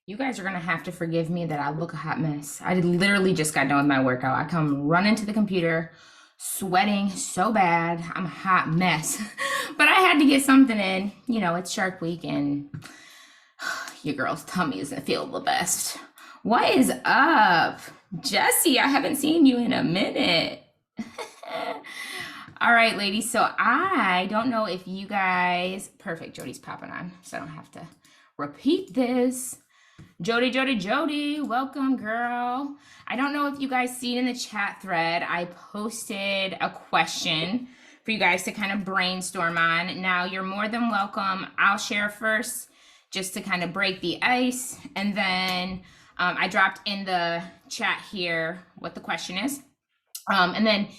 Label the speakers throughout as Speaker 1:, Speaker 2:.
Speaker 1: You guys are gonna have to forgive me that I look a hot mess. I literally just got done with my workout. I come running to the computer, sweating so bad. I'm a hot mess. But I had to get something in. You know, it's Shark Week and your girl's tummy isn't feeling the best. What is up? Jesse, I haven't seen you in a minute. All right, ladies. So I don't know if you guys. Perfect. Jody's popping on, so I don't have to repeat this. Jody, welcome, girl. I don't know if you guys seen in the chat thread, I posted a question for you guys to kind of brainstorm on. Now, you're more than welcome. I'll share first just to kind of break the ice. And then I dropped in the chat here what the question is. And then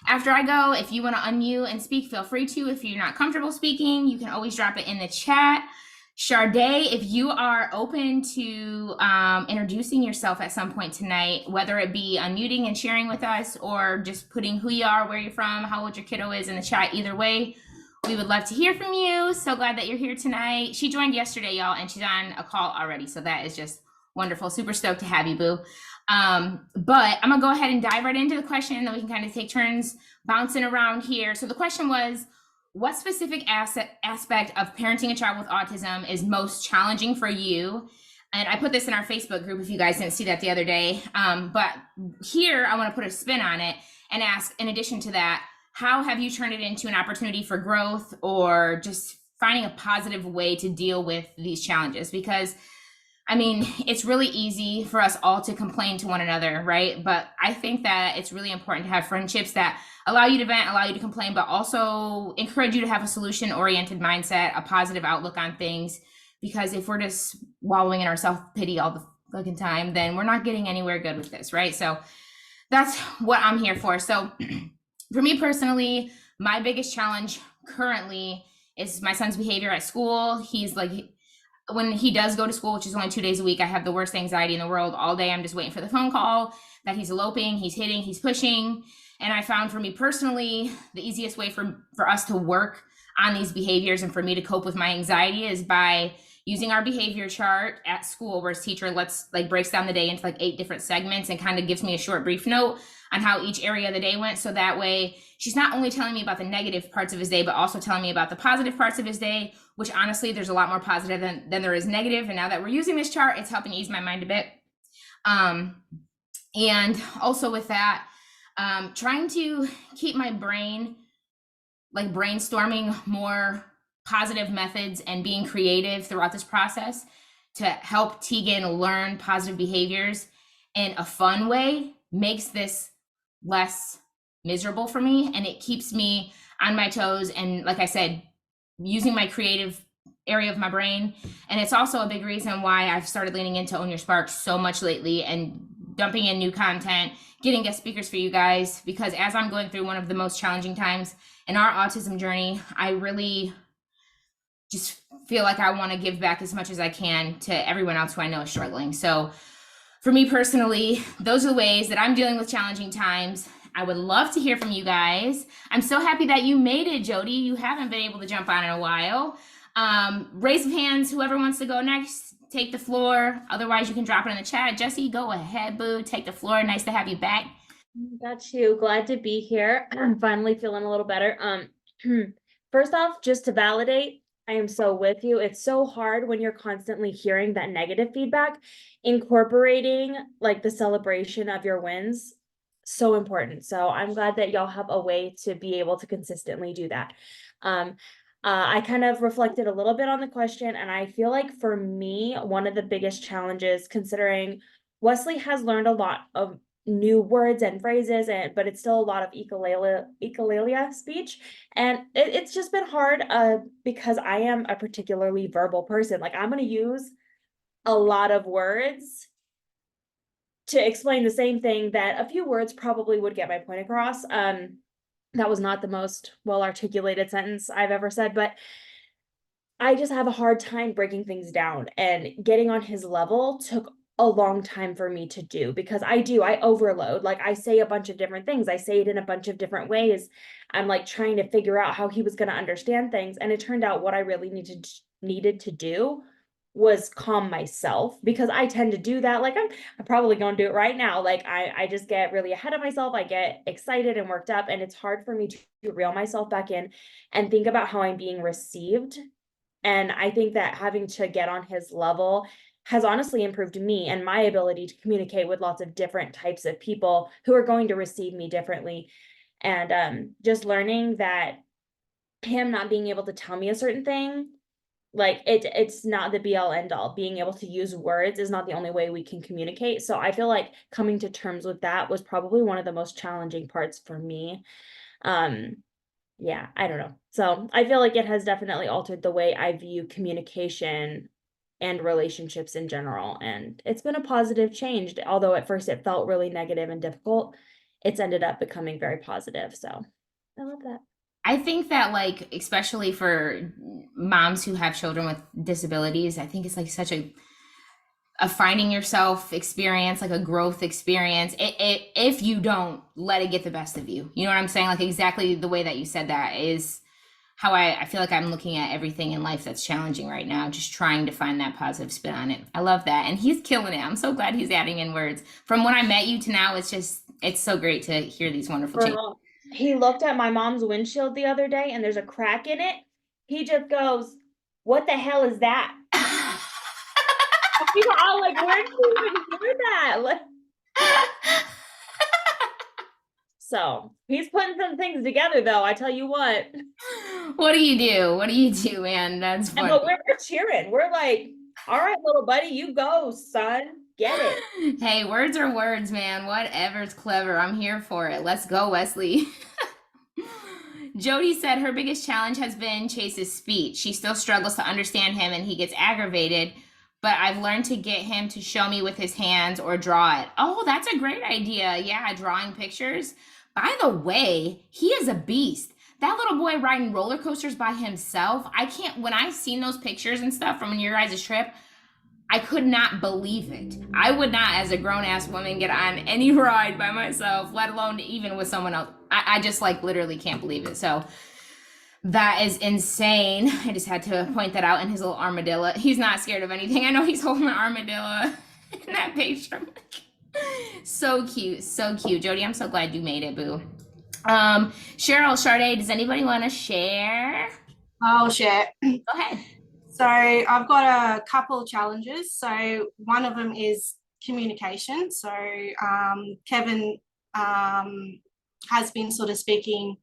Speaker 1: after I go, if you want to unmute and speak, feel free to. If you're not comfortable speaking, you can always drop it in the chat. Sharday, if you are open to introducing yourself at some point tonight, whether it be unmuting and sharing with us or just putting who you are, where you're from, how old your kiddo is in the chat, either way, we would love to hear from you. So glad that you're here tonight. She joined yesterday, y'all, and she's on a call already. So that is just wonderful. Super stoked to have you, boo. But I'm gonna go ahead and dive right into the question, and then we can kind of take turns bouncing around here. So the question was, what specific aspect of parenting a child with autism is most challenging for you? And I put this in our Facebook group if you guys didn't see that the other day. But here I want to put a spin on it and ask, in addition to that, how have you turned it into an opportunity for growth or just finding a positive way to deal with these challenges? Because I mean, it's really easy for us all to complain to one another, right? But I think that it's really important to have friendships that allow you to vent, allow you to complain, but also encourage you to have a solution-oriented mindset, a positive outlook on things. Because if we're just wallowing in our self-pity all the fucking time, then we're not getting anywhere good with this, right? So that's what I'm here for. So for me personally, my biggest challenge currently is my son's behavior at school. He's like, when he does go to school, which is only 2 days a week, I have the worst anxiety in the world. All day I'm just waiting for the phone call that he's eloping, he's hitting, he's pushing. And I found for me personally, the easiest way for us to work on these behaviors and for me to cope with my anxiety is by using our behavior chart at school, where his teacher breaks down the day into like 8 different segments and kind of gives me a short brief note on how each area of the day went. So that way she's not only telling me about the negative parts of his day, but also telling me about the positive parts of his day, which honestly, there's a lot more positive than there is negative. And now that we're using this chart, it's helping ease my mind a bit. And also with that, trying to keep my brain like brainstorming more positive methods and being creative throughout this process to help Tegan learn positive behaviors in a fun way makes this less miserable for me, and it keeps me on my toes and, like I said, using my creative area of my brain. And it's also a big reason why I've started leaning into Own Your Spark so much lately and dumping in new content, getting guest speakers for you guys, because as I'm going through one of the most challenging times in our autism journey, I really just feel like I want to give back as much as I can to everyone else who I know is struggling. So for me personally, those are the ways that I'm dealing with challenging times. I would love to hear from you guys. I'm so happy that you made it, Jody. You haven't been able to jump on in a while. Raise of hands, whoever wants to go next, take the floor. Otherwise, you can drop it in the chat. Jesse, go ahead, boo. Take the floor. Nice to have you back.
Speaker 2: Got you. Glad to be here. I'm finally feeling a little better. First off, just to validate, I am so with you. It's so hard when you're constantly hearing that negative feedback. Incorporating like the celebration of your wins, so important. So I'm glad that y'all have a way to be able to consistently do that. I kind of reflected a little bit on the question, and I feel like for me, one of the biggest challenges, considering Wesley has learned a lot of new words and phrases, but it's still a lot of echolalia speech, and it's just been hard because I am a particularly verbal person. Like, I'm going to use a lot of words to explain the same thing that a few words probably would get my point across. That was not the most well-articulated sentence I've ever said, but I just have a hard time breaking things down, and getting on his level took a long time for me to do, because I overload. Like, I say a bunch of different things. I say it in a bunch of different ways. I'm like trying to figure out how he was going to understand things. And it turned out what I really needed to do was calm myself because I tend to do that. Like I'm probably gonna do it right now. Like I just get really ahead of myself. I get excited and worked up, and it's hard for me to reel myself back in and think about how I'm being received. And I think that having to get on his level has honestly improved me and my ability to communicate with lots of different types of people who are going to receive me differently. And just learning that him not being able to tell me a certain thing, like it's not the be all end all. Being able to use words is not the only way we can communicate. So I feel like coming to terms with that was probably one of the most challenging parts for me. Um, yeah, I don't know. So I feel like it has definitely altered the way I view communication and relationships in general. And it's been a positive change, although at first it felt really negative and difficult. It's ended up becoming very positive. So I love that.
Speaker 1: I think that, like, especially for moms who have children with disabilities, I think it's like such a finding yourself experience, like a growth experience. If you don't let it get the best of you, you know what I'm saying? Like exactly the way that you said that is how I feel like I'm looking at everything in life that's challenging right now, just trying to find that positive spin on it. I love that. And he's killing it. I'm so glad he's adding in words. From when I met you to now, it's so great to hear these wonderful changes.
Speaker 2: Girl, he looked at my mom's windshield the other day and there's a crack in it. He just goes, "What the hell is that?" We were all like, "Where did you even hear that?" Like, so he's putting some things together though, I tell you what.
Speaker 1: What do you do? What do you do, man? That's
Speaker 2: And
Speaker 1: funny.
Speaker 2: but we're cheering. We're like, "All right, little buddy, you go, son. Get it."
Speaker 1: Hey, words are words, man. Whatever's clever, I'm here for it. Let's go, Wesley. Jody said her biggest challenge has been Chase's speech. She still struggles to understand him and he gets aggravated, but I've learned to get him to show me with his hands or draw it. Oh, that's a great idea. Yeah, drawing pictures. By the way, he is a beast. That little boy riding roller coasters by himself. I can't, when I've seen those pictures and stuff from your guys' trip, I could not believe it. I would not, as a grown ass woman, get on any ride by myself, let alone even with someone else. I just like literally can't believe it. So that is insane. I just had to point that out in his little armadillo. He's not scared of anything. I know he's holding an armadillo in that picture. So cute, so cute. Jody, I'm so glad you made it, boo. Cheryl, Sade, does anybody want to share?
Speaker 3: I'll share.
Speaker 1: Go ahead.
Speaker 3: So I've got a couple of challenges. So one of them is communication. So Kevin has been sort of speaking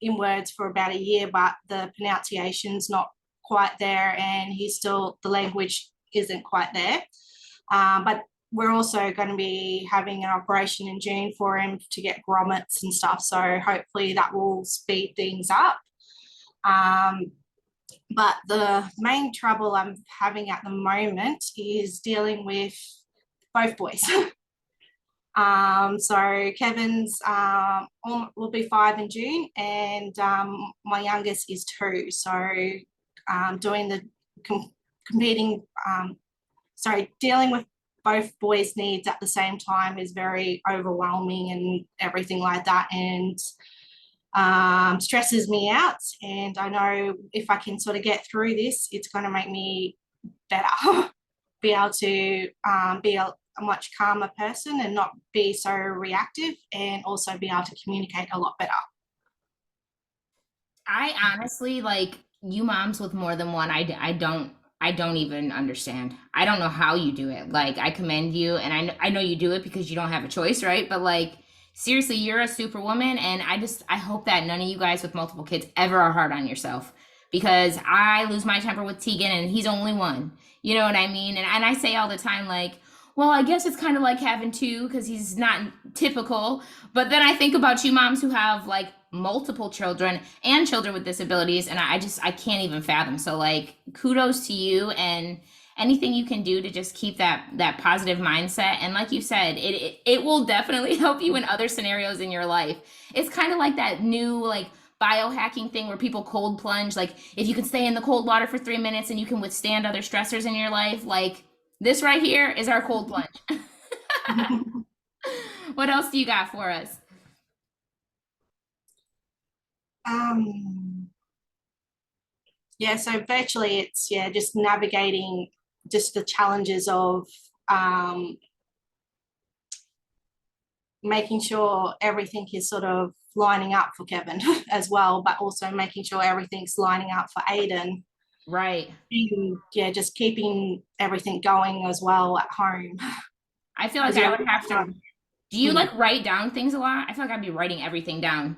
Speaker 3: in words for about a year, but the pronunciation's not quite there, and the language isn't quite there. But we're also going to be having an operation in June for him to get grommets and stuff. So hopefully that will speed things up. But the main trouble I'm having at the moment is dealing with both boys. So Kevin's will be 5 in June, and my youngest is 2. So doing the competing, dealing with both boys' needs at the same time is very overwhelming and everything like that, and stresses me out. And I know if I can sort of get through this, it's going to make me better, be able to be a much calmer person and not be so reactive, and also be able to communicate a lot better.
Speaker 1: I honestly like you moms with more than one. I don't even understand. I don't know how you do it. Like I commend you, and I know you do it because you don't have a choice, right? But like seriously, you're a superwoman, and I hope that none of you guys with multiple kids ever are hard on yourself, because I lose my temper with Tegan, and he's only one. You know what I mean? And I say all the time like, well, I guess it's kind of like having two because he's not typical. But then I think about you moms who have like multiple children and children with disabilities, and I can't even fathom. So like kudos to you, and anything you can do to just keep that positive mindset. And like you said, it will definitely help you in other scenarios in your life. It's kind of like that new like biohacking thing where people cold plunge. Like if you can stay in the cold water for 3 minutes and you can withstand other stressors in your life, like this right here is our cold plunge. What else do you got for us?
Speaker 3: um, Yeah, so virtually it's just navigating just the challenges of um, making sure everything is sort of lining up for Kevin as well, but also making sure everything's lining up for Aiden.
Speaker 1: Right.
Speaker 3: And just keeping everything going as well at home.
Speaker 1: I feel like
Speaker 3: As
Speaker 1: I
Speaker 3: well.
Speaker 1: would have to. Do you like write down things a lot? I feel like I'd be writing everything down.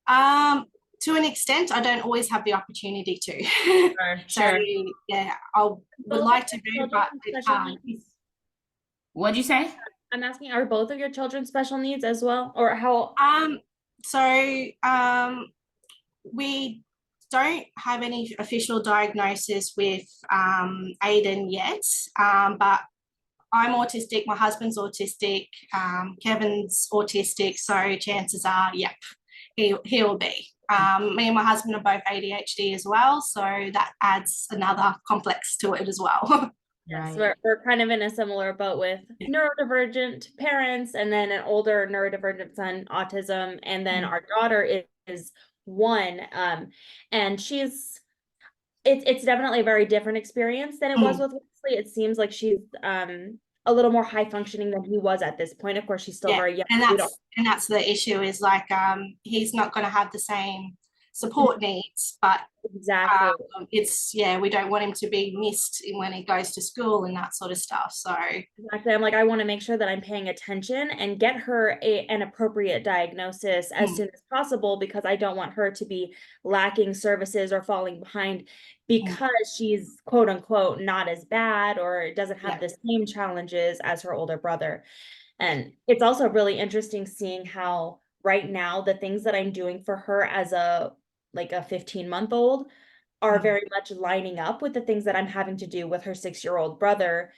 Speaker 3: Um, to an extent, I don't always have the opportunity to.
Speaker 1: Sure,
Speaker 3: So
Speaker 1: sure.
Speaker 3: yeah, I would
Speaker 2: Both of
Speaker 3: like to
Speaker 2: your
Speaker 3: do,
Speaker 2: children
Speaker 3: but
Speaker 2: have
Speaker 3: it's
Speaker 2: special
Speaker 3: hard.
Speaker 2: needs?
Speaker 1: What'd you say?
Speaker 2: I'm asking, are both of your children special needs as well? Or how?
Speaker 3: So we don't have any official diagnosis with Aiden yet, but I'm autistic, my husband's autistic, Kevin's autistic, so chances are, yep, he'll be. Me and my husband are both ADHD as well, so that adds another complex to it as well.
Speaker 2: Yes,
Speaker 1: Right.
Speaker 2: we're kind of in a similar boat with neurodivergent parents and then an older neurodivergent son, autism, and then our daughter is one. And it's definitely a very different experience than it was with Wesley. It seems like she's a little more high functioning than he was at this point. Of course, she's still
Speaker 3: Yeah,
Speaker 2: very young.
Speaker 3: and
Speaker 2: We don't
Speaker 3: that's the issue is like he's not going to have the same support needs, but
Speaker 2: exactly.
Speaker 3: it's we don't want him to be missed when he goes to school and that sort of stuff. So
Speaker 2: Exactly. I'm like, I want to make sure that I'm paying attention and get her an appropriate diagnosis as soon as possible because I don't want her to be lacking services or falling behind because she's quote unquote not as bad or doesn't have the same challenges as her older brother. And it's also really interesting seeing how right now the things that I'm doing for her as a 15-month-old are very much lining up with the things that I'm having to do with her 6-year-old brother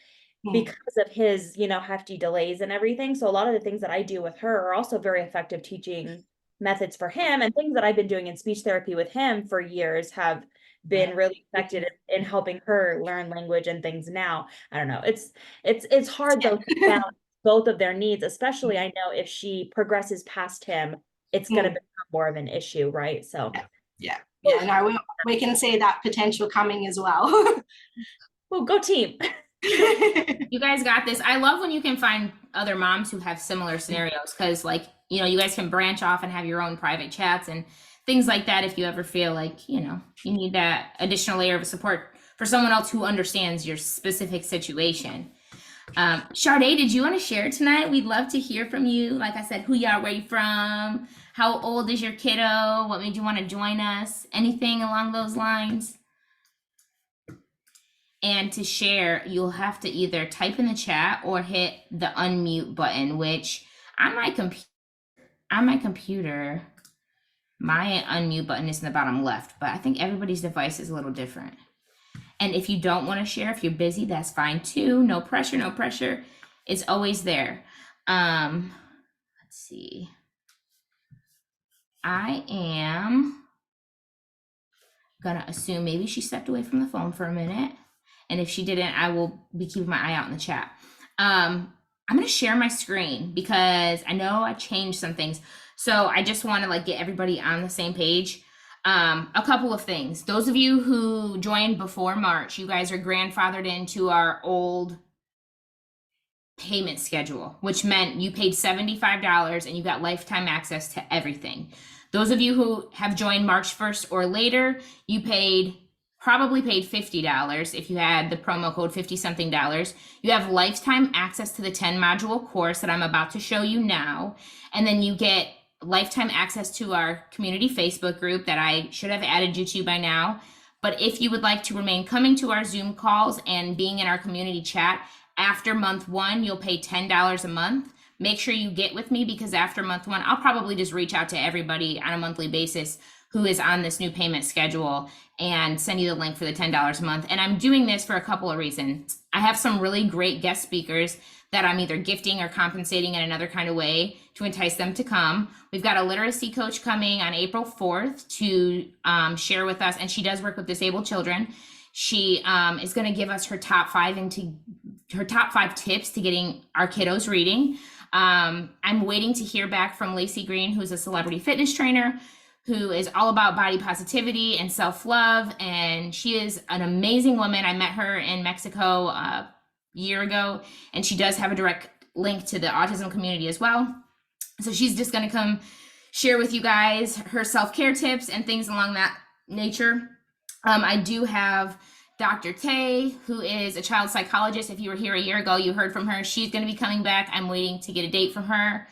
Speaker 2: because of his, hefty delays and everything. So a lot of the things that I do with her are also very effective teaching methods for him, and things that I've been doing in speech therapy with him for years have been really effective in helping her learn language and things now. I don't know. It's hard though to balance both of their needs, especially I know if she progresses past him, it's going to become more of an issue, right? So
Speaker 3: yeah, no, we can see that potential coming as well.
Speaker 2: well, go team.
Speaker 1: You guys got this. I love when you can find other moms who have similar scenarios because, you guys can branch off and have your own private chats and things like that if you ever feel like, you need that additional layer of support for someone else who understands your specific situation. Sade, did you want to share tonight? We'd love to hear from you. Like I said, who you are, where you from, how old is your kiddo, what made you want to join us, anything along those lines? And to share, you'll have to either type in the chat or hit the unmute button, which on my computer, my unmute button is in the bottom left, but I think everybody's device is a little different. And if you don't want to share, if you're busy, that's fine too. No pressure, no pressure. It's always there. Let's see. I am gonna assume maybe she stepped away from the phone for a minute. And if she didn't, I will be keeping my eye out in the chat. I'm gonna share my screen because I know I changed some things. So I just want to get everybody on the same page. A couple of things. Those of you who joined before March, you guys are grandfathered into our old payment schedule, which meant you paid $75 and you got lifetime access to everything. Those of you who have joined March 1st or later, you probably paid $50 if you had the promo code 50 something dollars. You have lifetime access to the 10 module course that I'm about to show you now. And then you get lifetime access to our community Facebook group that I should have added you to by now. But if you would like to remain coming to our Zoom calls and being in our community chat, after month 1, you'll pay $10 a month. Make sure you get with me because after month 1, I'll probably just reach out to everybody on a monthly basis who is on this new payment schedule and send you the link for the $10 a month. And I'm doing this for a couple of reasons. I have some really great guest speakers that I'm either gifting or compensating in another kind of way to entice them to come. We've got a literacy coach coming on April 4th to share with us, and she does work with disabled children. She is going to give us her top 5 tips to getting our kiddos reading. I'm waiting to hear back from Lacey Green, who's a celebrity fitness trainer, who is all about body positivity and self-love. And she is an amazing woman. I met her in Mexico a year ago, and she does have a direct link to the autism community as well. So she's just going to come share with you guys her self-care tips and things along that nature. I do have Dr. Tay, who is a child psychologist. If you were here a year ago, you heard from her. She's going to be coming back. I'm waiting to get a date from her.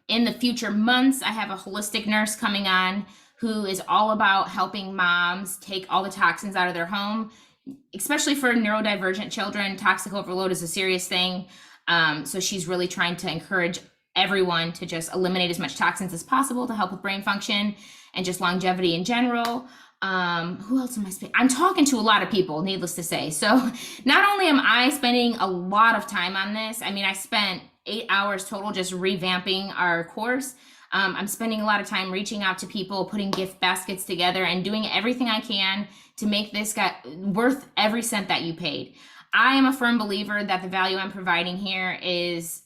Speaker 1: In the future months, I have a holistic nurse coming on who is all about helping moms take all the toxins out of their home, especially for neurodivergent children. Toxic overload is a serious thing. So she's really trying to encourage everyone to just eliminate as much toxins as possible to help with brain function and just longevity in general. Who else am I speaking? I'm talking to a lot of people, needless to say. So not only am I spending a lot of time on this, I mean, I spent 8 hours total just revamping our course. I'm spending a lot of time reaching out to people, putting gift baskets together, and doing everything I can to make this guy worth every cent that you paid. I am a firm believer that the value I'm providing here is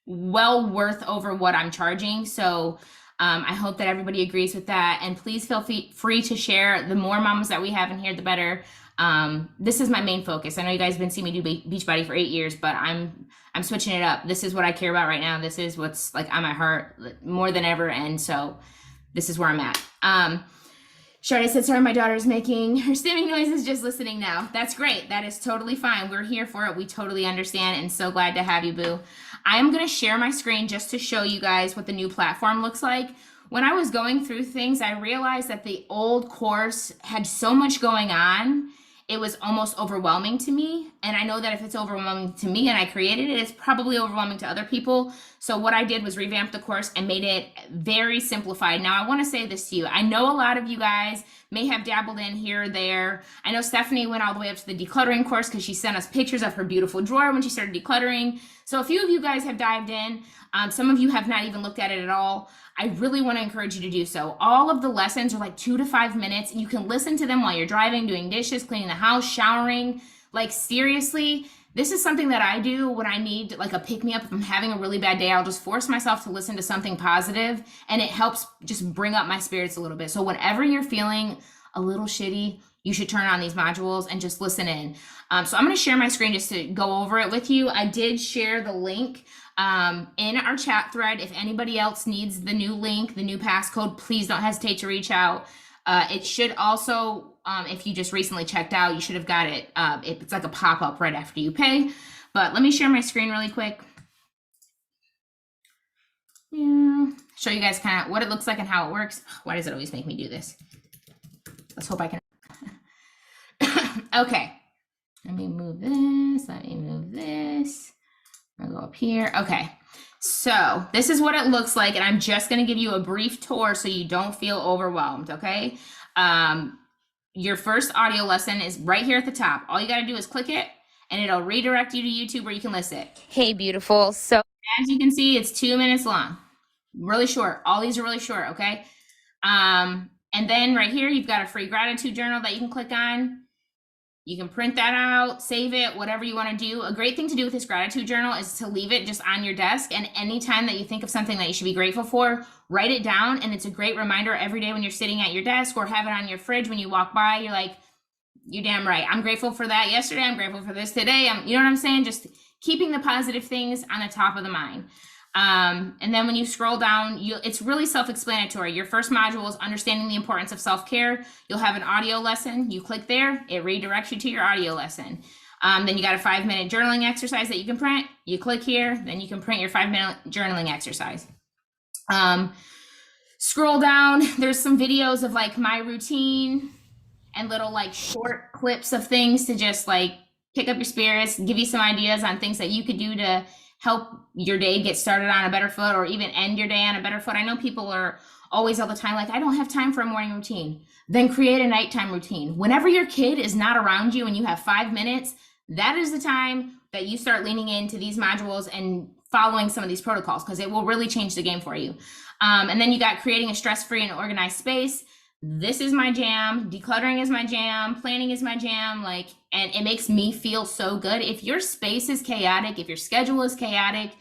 Speaker 1: well worth over what I'm charging. So I hope that everybody agrees with that. And please feel free to share. The more mamas that we have in here, the better. This is my main focus. I know you guys have been seeing me do Beachbody for 8 years, but I'm switching it up. This is what I care about right now. This is what's like on my heart more than ever. And so this is where I'm at. Shardy said, sorry, my daughter's making her stimming noises just listening now. That's great. That is totally fine. We're here for it. We totally understand, and so glad to have you, boo. I am going to share my screen just to show you guys what the new platform looks like. When I was going through things, I realized that the old course had so much going on. It was almost overwhelming to me. And I know that if it's overwhelming to me and I created it, it's probably overwhelming to other people. So what I did was revamp the course and made it very simplified. Now, I want to say this to you. I know a lot of you guys may have dabbled in here or there. I know Stephanie went all the way up to the decluttering course because she sent us pictures of her beautiful drawer when she started decluttering. So a few of you guys have dived in. Some of you have not even looked at it at all. I really want to encourage you to do so. All of the lessons are like 2 to 5 minutes, and you can listen to them while you're driving, doing dishes, cleaning the house, showering. Like, seriously, this is something that I do when I need like a pick-me-up. If I'm having a really bad day, I'll just force myself to listen to something positive, and it helps just bring up my spirits a little bit. So whenever you're feeling a little shitty, you should turn on these modules and just listen in. So I'm going to share my screen just to go over it with you. I did share the link in our chat thread. If anybody else needs the new link, the new passcode, please don't hesitate to reach out. It should also, if you just recently checked out, you should have got it. It's like a pop-up right after you pay. But let me share my screen really quick. Yeah, show you guys kind of what it looks like and how it works. Why does it always make me do this? Let's hope I can. Okay, let me move this. Let me move this. I'll go up here. Okay, so this is what it looks like, and I'm just going to give you a brief tour so you don't feel overwhelmed, okay? Your first audio lesson is right here at the top. All you got to do is click it, and it'll redirect you to YouTube where you can listen. Hey, beautiful. So as you can see, it's 2 minutes long. Really short. All these are really short, okay? And then right here, you've got a free gratitude journal that you can click on. You can print that out, save it, whatever you want to do. A great thing to do with this gratitude journal is to leave it just on your desk, and anytime that you think of something that you should be grateful for, write it down, and it's a great reminder every day when you're sitting at your desk or have it on your fridge when you walk by. You're like, you're damn right. I'm grateful for that yesterday. I'm grateful for this today. You know what I'm saying? Just keeping the positive things on the top of the mind. And then when you scroll down, it's really self-explanatory. Your first module is understanding the importance of self-care. You'll have an audio lesson. You click there, it redirects you to your audio lesson. Then you got a 5-minute journaling exercise that you can print. You click here, then you can print your 5-minute journaling exercise. Scroll down, there's some videos of like my routine and little like short clips of things to just like pick up your spirits, give you some ideas on things that you could do to help your day get started on a better foot, or even end your day on a better foot. I know people are always all the time like, I don't have time for a morning routine. Then create a nighttime routine. Whenever your kid is not around you and you have 5 minutes, that is the time that you start leaning into these modules and following some of these protocols, because it will really change the game for you. And then you got creating a stress-free and organized space. This is my jam. Decluttering is my jam. Planning is my jam. And it makes me feel so good. If your space is chaotic, if your schedule is chaotic,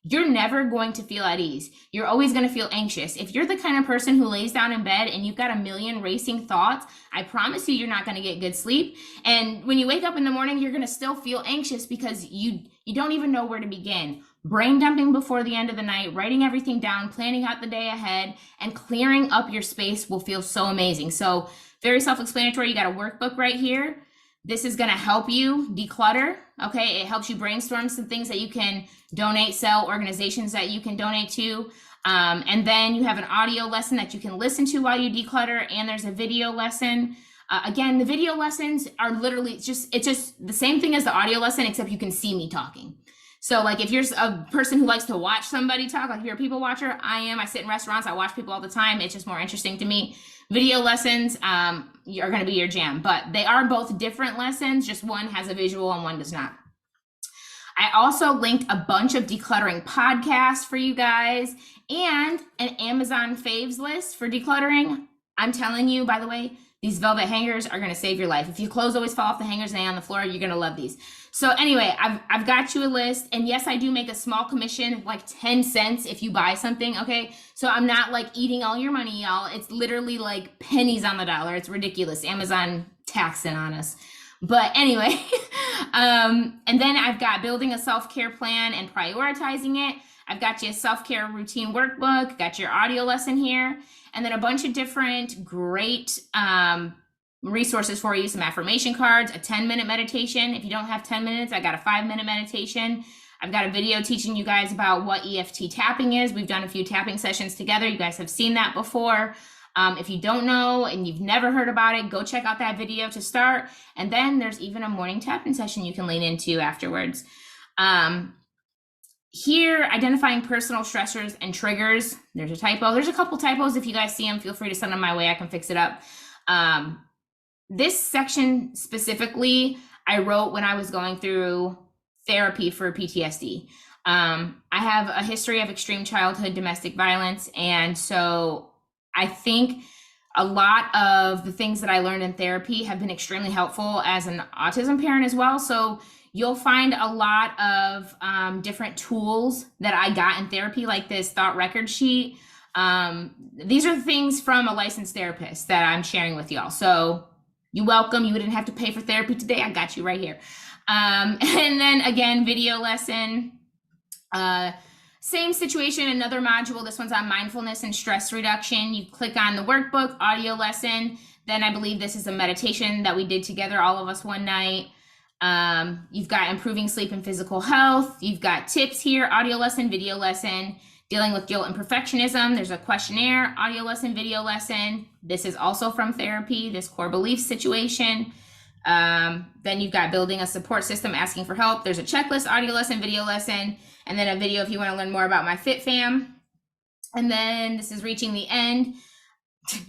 Speaker 1: you're never going to feel at ease. You're always going to feel anxious. If you're the kind of person who lays down in bed and you've got a million racing thoughts, I promise you, you're not going to get good sleep. And when you wake up in the morning, you're going to still feel anxious because you don't even know where to begin. Brain dumping before the end of the night, writing everything down, planning out the day ahead, and clearing up your space will feel so amazing. So very self-explanatory. You got a workbook right here. This is going to help you declutter. Okay, it helps you brainstorm some things that you can donate, sell, organizations that you can donate to. And then you have an audio lesson that you can listen to while you declutter, and there's a video lesson. Again, the video lessons are literally, it's just the same thing as the audio lesson, except you can see me talking. So like if you're a person who likes to watch somebody talk, like if you're a people watcher, I sit in restaurants, I watch people all the time. It's just more interesting to me. Video lessons are going to be your jam, but they are both different lessons. Just one has a visual and one does not. I also linked a bunch of decluttering podcasts for you guys and an Amazon faves list for decluttering. I'm telling you, by the way, these velvet hangers are going to save your life. If your clothes always fall off the hangers and lay on the floor, you're going to love these. So anyway, I've got you a list, and yes, I do make a small commission, like 10 cents if you buy something, okay? So I'm not like eating all your money, y'all. It's literally like pennies on the dollar. It's ridiculous. Amazon taxing on us. But anyway, and then I've got building a self-care plan and prioritizing it. I've got you a self-care routine workbook, got your audio lesson here, and then a bunch of different great resources for you, some affirmation cards, a 10-minute meditation. If you don't have 10 minutes, I got a 5-minute meditation. I've got a video teaching you guys about what EFT tapping is. We've done a few tapping sessions together. You guys have seen that before. If you don't know and you've never heard about it, go check out that video to start. And then there's even a morning tapping session you can lean into afterwards. Here, identifying personal stressors and triggers. There's a typo. There's a couple typos. If you guys see them, feel free to send them my way. I can fix it up. This section specifically, I wrote when I was going through therapy for PTSD. I have a history of extreme childhood domestic violence. And so I think a lot of the things that I learned in therapy have been extremely helpful as an autism parent as well. So you'll find a lot of different tools that I got in therapy, like this thought record sheet. These are things from a licensed therapist that I'm sharing with y'all. So you're welcome. You didn't have to pay for therapy today. I got you right here. And then again, video lesson. Same situation, another module. This one's on mindfulness and stress reduction. You click on the workbook, audio lesson. Then I believe this is a meditation that we did together, all of us one night. You've got improving sleep and physical health. You've got tips here, audio lesson, video lesson, dealing with guilt and perfectionism. There's a questionnaire, audio lesson, video lesson. This is also from therapy, this core belief situation. Then you've got building a support system, asking for help. There's a checklist, audio lesson, video lesson, and then a video if you want to learn more about my Fit Fam. And then this is reaching the end.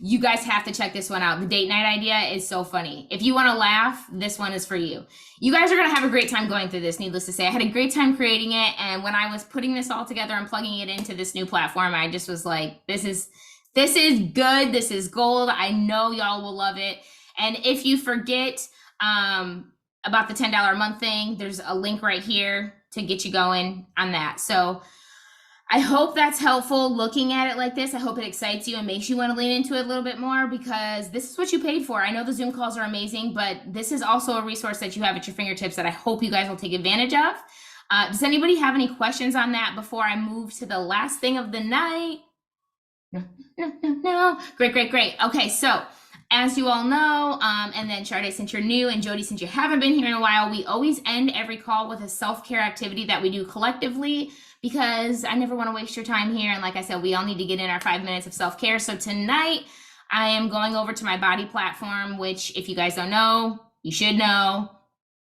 Speaker 1: You guys have to check this one out. The date night idea is so funny. If you want to laugh, this one is for you. You guys are going to have a great time going through this, needless to say. I had a great time creating it. And when I was putting this all together and plugging it into this new platform, I just was like, this is good. This is gold. I know y'all will love it. And if you forget about the $10 a month thing, there's a link right here to get you going on that. So I hope that's helpful looking at it like this. I hope it excites you and makes you want to lean into it a little bit more, because this is what you paid for. I know the Zoom calls are amazing, but this is also a resource that you have at your fingertips that I hope you guys will take advantage of. Does anybody have any questions on that before I move to the last thing of the night? No. Great. Okay, so as you all know, and then Sade, since you're new, and Jody, since you haven't been here in a while, we always end every call with a self-care activity that we do collectively, because I never want to waste your time here. And like I said, we all need to get in our 5 minutes of self-care. So tonight I am going over to my body platform, which if you guys don't know, you should know.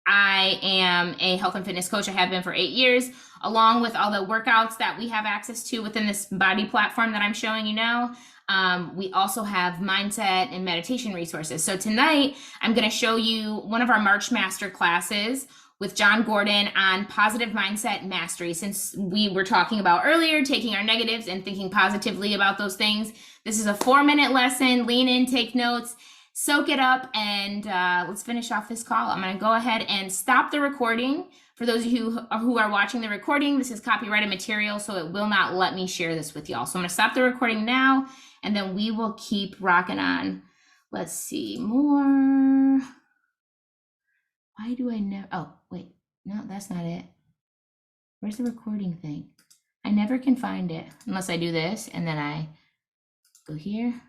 Speaker 1: I am a health and fitness coach. I have been for 8 years, along with all the workouts that we have access to within this body platform that I'm showing you now. We also have mindset and meditation resources. So tonight I'm going to show you one of our March Master classes with John Gordon on positive mindset mastery. Since we were talking about earlier, taking our negatives and thinking positively about those things. This is a 4-minute lesson. Lean in, take notes, soak it up, and let's finish off this call. I'm gonna go ahead and stop the recording For those of you who are watching the recording, this is copyrighted material, so it will not let me share this with y'all. So I'm gonna stop the recording now, and then we will keep rocking on. Let's see more. Why do I never, oh, wait, no, that's not it. Where's the recording thing? I never can find it unless I do this and then I go here.